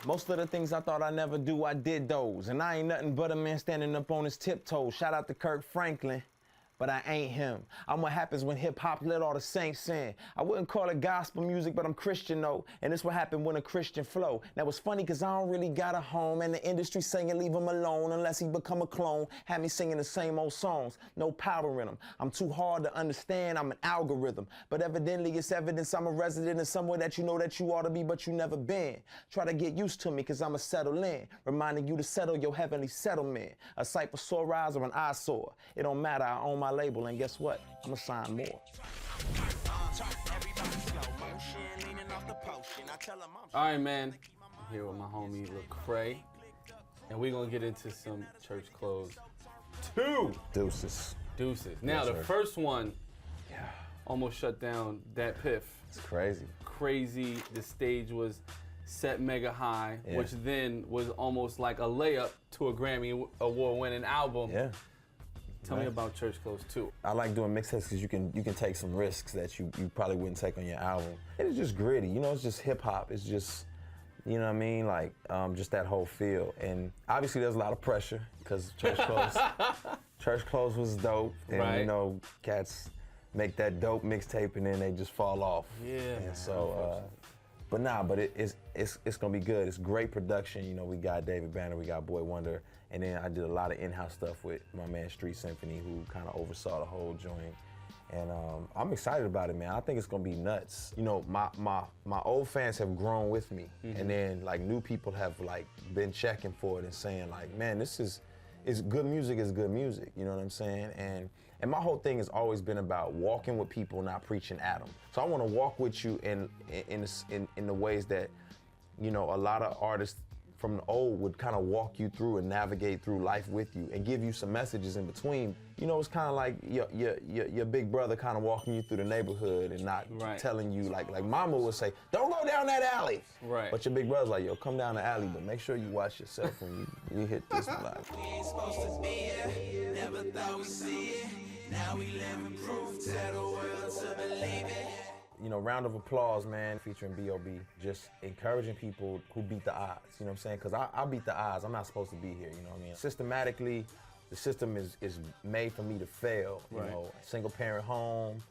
Most of the things I thought I'd never do, I did those. And I ain't nothing but a man standing up on his tiptoes. Shout out to Kirk Franklin, but I ain't him. I'm what happens when hip-hop let all the saints in. I wouldn't call it gospel music, but I'm Christian though. And this what happened when a Christian flow. Now it's funny cause I don't really got a home, and the industry saying leave him alone unless he become a clone. Had me singing the same old songs, no power in them. I'm too hard to understand, I'm an algorithm. But evidently it's evidence I'm a resident of somewhere that you know that you ought to be, but you never been. Try to get used to me cause I'ma settle in, reminding you to settle your heavenly settlement. A sight for sore eyes or an eyesore. It don't matter, I own my label, and guess what? I'ma sign more. All right, man. I'm here with my homie LeCrae, and we're gonna get into some church clothes. Deuces. Now, Yes, the sir. first one almost shut down that Piff. It's crazy. Crazy. The stage was set mega high, which then was almost like a layup to a Grammy award-winning album. Yeah. Tell me about Church Clothes 2. I like doing mixtapes because you can take some risks that you probably wouldn't take on your album. It's just gritty, you know, it's just hip hop. It's just, you know what I mean? Like, just that whole feel. And obviously there's a lot of pressure because Church Clothes was dope. And you know, cats make that dope mixtape and then they just fall off. Yeah. And so, but it's gonna be good. It's great production. You know, we got David Banner, we got Boy Wonder, and then I did a lot of in-house stuff with my man Street Symphony, who kind of oversaw the whole joint. And I'm excited about it, man. I think it's gonna be nuts. You know, my old fans have grown with me, and then like new people have like been checking for it and saying like, man, this is good music is good music. You know what I'm saying? And my whole thing has always been about walking with people, not preaching at them. So I want to walk with you in the ways that, you know, a lot of artists from the old would kind of walk you through and navigate through life with you and give you some messages in between. You know, it's kind of like your big brother kind of walking you through the neighborhood and not telling you, like mama would say, don't go down that alley. Right. But your big brother's like, yo, come down the alley, but make sure you watch yourself when you hit this block. We ain't supposed to be here, never thought we'd see it. Now we living proof, tell the world to believe it. You know, round of applause, man, featuring B.O.B. Just encouraging people who beat the odds, you know what I'm saying? Because I beat the odds, I'm not supposed to be here, you know what I mean? Systematically, the system is made for me to fail, you know? Single parent home,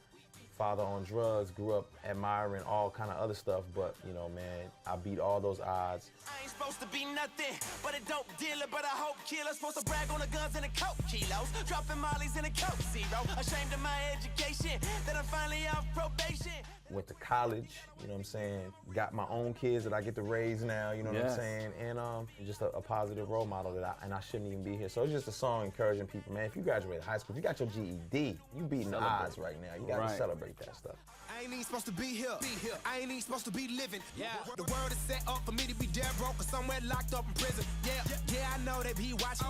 father on drugs, grew up admiring all kind of other stuff, but, you know, man, I beat all those odds. I ain't supposed to be nothing but a dope dealer, but a hope killer. Supposed to brag on the guns and the coke kilos, dropping mollies in a coke zero. Ashamed of my education, that I'm finally off probation. Went to college, you know what I'm saying? Got my own kids that I get to raise now, you know what I'm saying? And just a positive role model that I shouldn't even be here. So it's just a song encouraging people, man. If you graduated high school, if you got your GED, you beating the odds right now. You gotta celebrate that stuff. I ain't even supposed to be here. I ain't even supposed to be living. The world is set up for me to be dead broke or somewhere locked up in prison. Yeah, I know they be watching.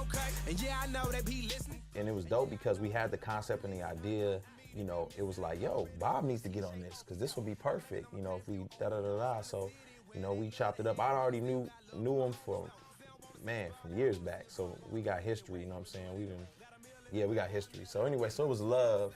And yeah, I know they be listening. And it was dope because we had the concept and the idea. You know, it was like, yo, Bob needs to get on this because this would be perfect, you know, if we da-da-da-da. So, you know, we chopped it up. I already knew him from years back. So we got history, you know what I'm saying? We got history. So anyway, so it was love.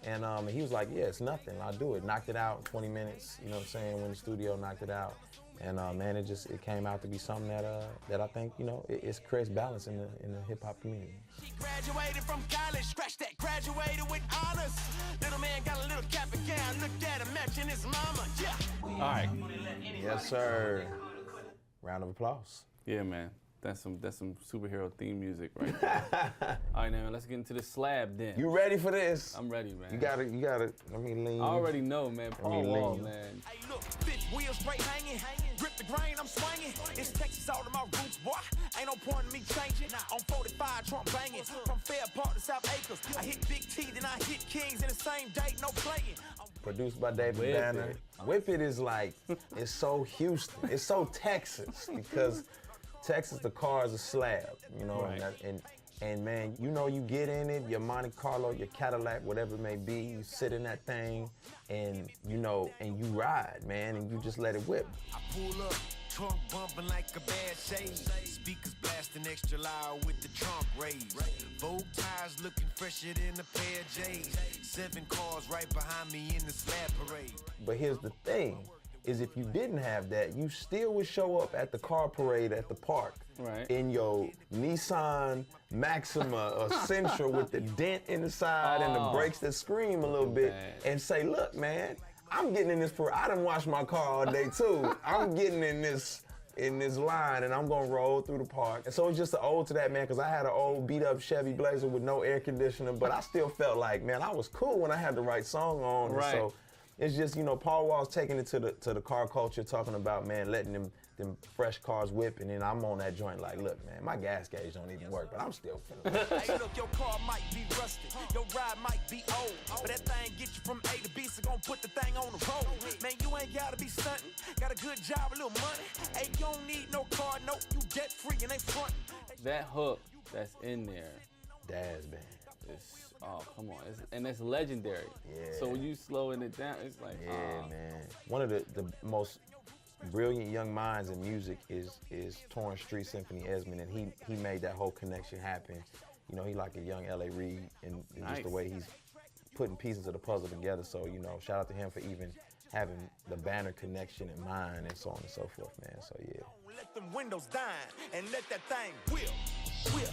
And he was like, yeah, it's nothing, I'll do it. Knocked it out in 20 minutes, you know what I'm saying? Went in the studio, knocked it out. And man, it came out to be something that I think, you know, it creates balance in the hip hop community. She graduated from college, scratch that, graduated with honors. Little man got a little cap and gown, looked at him, matching his mama, All right. Yes, sir. Round of applause. Yeah, man. That's some superhero theme music right there. All right, now let's get into the Slab then. You ready for this? I'm ready, man. You gotta, let me lean. I already know, man. Paul Wall, man. Hey, look, fifth wheel straight hanging. Grip the grain, I'm swinging. It's Texas all to my roots, boy. Ain't no point in me changing. On 45, Trump banging. From Fair Park to South Acres. I hit Big T, then I hit Kings in the same date, no playing. Produced by David Banner. Whip It is like, it's so Houston. It's so Texas because Texas, the car is a slab, you know, and man, you know, you get in it, your Monte Carlo, your Cadillac, whatever it may be, you sit in that thing, and you know, and you ride, man, and you just let it whip. I pull up, trunk bumping like a bad shade. Speakers blasting extra loud with the trunk raised. Vogue tires looking fresher than a pair of J's. 7 cars right behind me in the Slab parade. But here's the thing. is if you didn't have that, you still would show up at the car parade at the park Right. in your Nissan Maxima or Sentra with the dent in the side and the brakes that scream a little bit and say, look, man, I'm getting in this I done washed my car all day too. I'm getting in this line and I'm gonna roll through the park. And so it's just an ode to that, man, because I had an old beat up Chevy Blazer with no air conditioner, but I still felt like, man, I was cool when I had the right song on. Right. And so it's just, you know, Paul Wall's taking it to the car culture, talking about, man, letting them fresh cars whip, and then I'm on that joint like, look, man, my gas gauge don't even work, but I'm still feeling it. Hey, look, your car might be rusted, your ride might be old, but that thing get you from A to B, so gon' put the thing on the road. Man, you ain't gotta be stunting, got a good job, a little money. Hey, you don't need no car, no, you debt free and they frontin'. That hook that's in there Daz band. is, oh, come on. And it's legendary. Yeah. So when you slowing it down, it's like, Yeah, man. One of the most brilliant young minds in music is Torrance Street Symphony Esmond, and he made that whole connection happen. You know, he like a young L.A. Reid in just the way he's putting pieces of the puzzle together. So, you know, shout out to him for even having the Banner connection in mind and so on and so forth, man. So, yeah. Let them windows down and let that thing whip.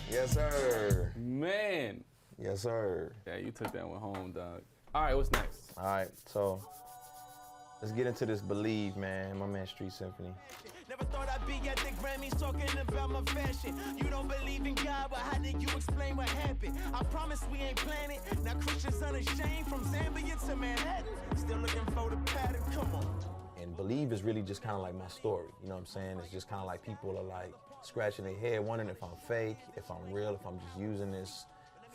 Yes, sir. Man. Yes, sir. Yeah, you took that one home, dog. All right, what's next? All right, so let's get into this Believe, man. My man Street Symphony. Never thought I'd be at the Grammys talking about my fashion. You don't believe in God, but how did you explain what happened? I promise we ain't planning. Now Christians unashamed from Zambia to Manhattan. Still looking for the pattern, come on. And Believe is really just kind of like my story. You know what I'm saying? It's just kind of like people are like scratching their head, wondering if I'm fake, if I'm real, if I'm just using this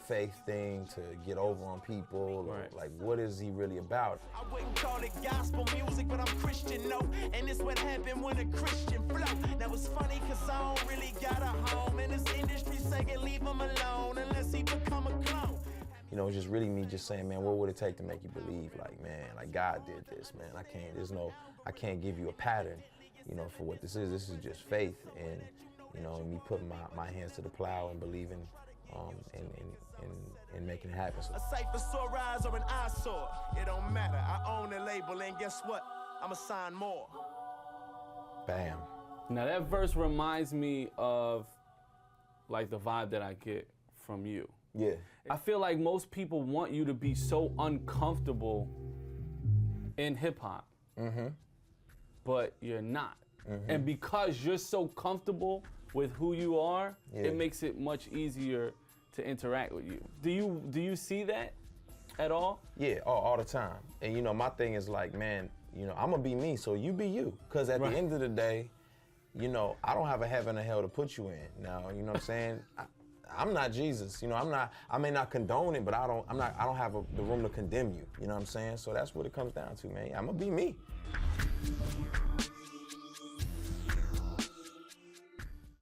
faith thing to get over on people, or Right. like what is he really about? I wouldn't call it gospel music, but I'm Christian, no. And it's what happened when a Christian flow. Now it's funny cause I don't really got a home. And this industry saying leave him alone unless he become a clone. You know, it's just really me just saying, man, what would it take to make you believe? Like, man, like God did this, man. I can't give you a pattern, you know, for what this is. This is just faith and, you know, me putting my hands to the plow and believing and making it happen. So, A cipher sore eyes or an eyesore. It don't matter. I own the label and guess what? I'ma sign more. bam. Now that verse reminds me of like the vibe that I get from you. Yeah. I feel like most people want you to be so uncomfortable in hip hop, but you're not. And because you're so comfortable with who you are, it makes it much easier to interact with you. Do you see that at all? Yeah, all the time. And you know, my thing is like, man, you know, I'm gonna be me, so you be you. Cause at the end of the day, you know, I don't have a heaven or hell to put you in. Now, you know what I'm saying? I'm not Jesus. You know, I may not condone it, but I don't have the room to condemn you. You know what I'm saying? So that's what it comes down to, man. I'm gonna be me.